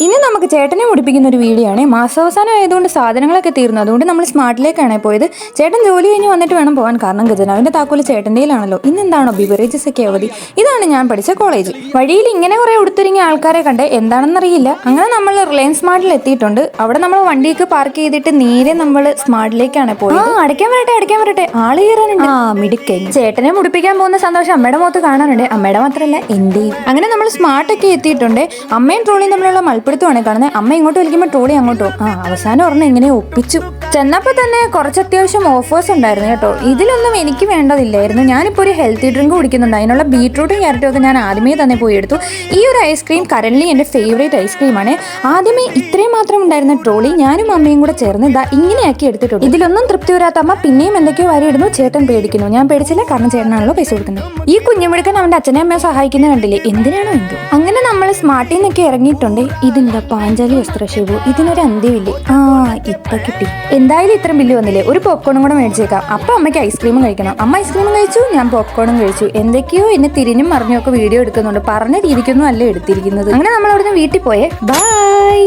ഇനി നമുക്ക് ചേട്ടനെ മുടിപ്പിക്കുന്ന ഒരു വീഡിയോ ആണ്. മാസാവസാനം ആയതുകൊണ്ട് സാധനങ്ങളൊക്കെ തീർന്നു. അതുകൊണ്ട് നമ്മൾ സ്മാർട്ടിലേക്കാണ് പോയത്. ചേട്ടൻ ജോലി കഴിഞ്ഞ് വന്നിട്ട് വേണം പോകാൻ. കാരണം ഖജനാവിന്റെ താക്കോല് ചേട്ടൻ്റെയിലാണല്ലോ. ഇന്നെന്താണോ ബിവറേജസ് ഒക്കെ അവധി. ഇതാണ് ഞാൻ പഠിച്ച കോളേജ്. വഴിയിൽ ഇങ്ങനെ കുറെ ഉടുത്തിരിങ്ങിയ ആൾക്കാരെ കണ്ട് എന്താണെന്നറിയില്ല. അങ്ങനെ നമ്മൾ റിലയൻസ് സ്മാർട്ടിൽ എത്തിയിട്ടുണ്ട്. അവിടെ നമ്മൾ വണ്ടിയൊക്കെ പാർക്ക് ചെയ്തിട്ട് നേരെ നമ്മൾ സ്മാർട്ടിലേക്കാണ് പോയത്. അടയ്ക്കാൻ വരട്ടെ ആള് കയറാനുണ്ട്. മിടുക്കൻ. ചേട്ടനെ മുടിപ്പിക്കാൻ പോകുന്ന സന്തോഷം അമ്മയുടെ മുഖത്ത് കാണാനുണ്ട്. അമ്മയുടെ മാത്രമല്ല എന്റെയും. അങ്ങനെ നമ്മൾ സ്മാർട്ടൊക്കെ എത്തിയിട്ടുണ്ട്. അമ്മയും ട്രോളിയും തമ്മിലുള്ള മൽപ്പിടുത്തമാണ് കാണുന്നത്. അമ്മ ഇങ്ങോട്ട് വലിക്കുമ്പോൾ ട്രോളി അങ്ങോട്ടോ. അവസാനം ഒരെണ്ണം ഇങ്ങനെ ഒപ്പിച്ചു. ചെന്നപ്പോൾ തന്നെ കുറച്ച് അത്യാവശ്യം ഓഫേഴ്സ് ഉണ്ടായിരുന്നു കേട്ടോ. ഇതിലൊന്നും എനിക്ക് വേണ്ടതില്ലായിരുന്നു. ഞാനിപ്പോൾ ഒരു ഹെൽത്തി ഡ്രിങ്ക് കുടിക്കുന്നുണ്ട്. അതിനുള്ള ബീട്രൂട്ടും ക്യാരറ്റും ഒക്കെ ഞാൻ ആദ്യമേ തന്നെ പോയി എടുത്തു. ഈ ഒരു ഐസ്ക്രീം കറന്റ് എൻ്റെ ഫേവറേറ്റ് ഐസ്ക്രീമാണ്. ആദ്യമേ ഇത്രയും മാത്രം ഉണ്ടായിരുന്ന ട്രോളി ഞാനും അമ്മയും കൂടെ ചേർന്ന് ഇതാ ഇങ്ങനെയാക്കി എടുത്തിട്ടുണ്ട്. ഇതിലൊന്നും തൃപ്തി വരാത്ത അമ്മ പിന്നെയും എന്തൊക്കെയോ വരിയിടുന്നു. ചേട്ടൻ പേടിക്കുന്നു. ഞാൻ പേടിച്ചില്ല, കാരണം ചേട്ടനാണല്ലോ പൈസ കൊടുക്കുന്നത്. ഈ കുഞ്ഞുമിടുക്കൻ അവന്റെ അച്ഛനെ അമ്മയെ സഹായിക്കുന്ന കണ്ടില്ലേ, എന്തിനാണോ എന്തോ. അങ്ങനെ നമ്മൾ സ്മാർട്ടിൽ നിന്നൊക്കെ ഇറങ്ങിയിട്ടുണ്ട്. ഇതിന്റെ പാഞ്ചാലി വസ്ത്രശേഖു, ഇതിനൊരു അന്ത്യമില്ലേ. ഇപ്പൊ കിട്ടി. എന്തായാലും ഇത്ര ബില്ല് വന്നില്ലേ, ഒരു പോപ്കോണും കൂടെ മേടിച്ചേക്കാം. അപ്പൊ അമ്മയ്ക്ക് ഐസ്ക്രീമും കഴിക്കണം. അമ്മ ഐസ്ക്രീമും കഴിച്ചു, ഞാൻ പോപ്കോണും കഴിച്ചു. എന്തൊക്കെയോ എന്നെ തിരിഞ്ഞും മറിഞ്ഞും ഒക്കെ വീഡിയോ എടുക്കുന്നുണ്ട്. പറഞ്ഞ രീതിക്കൊന്നും അല്ല എടുത്തിരിക്കുന്നത്. അങ്ങനെ നമ്മൾ അവിടുന്ന് വീട്ടിൽ പോയേ. ബൈ.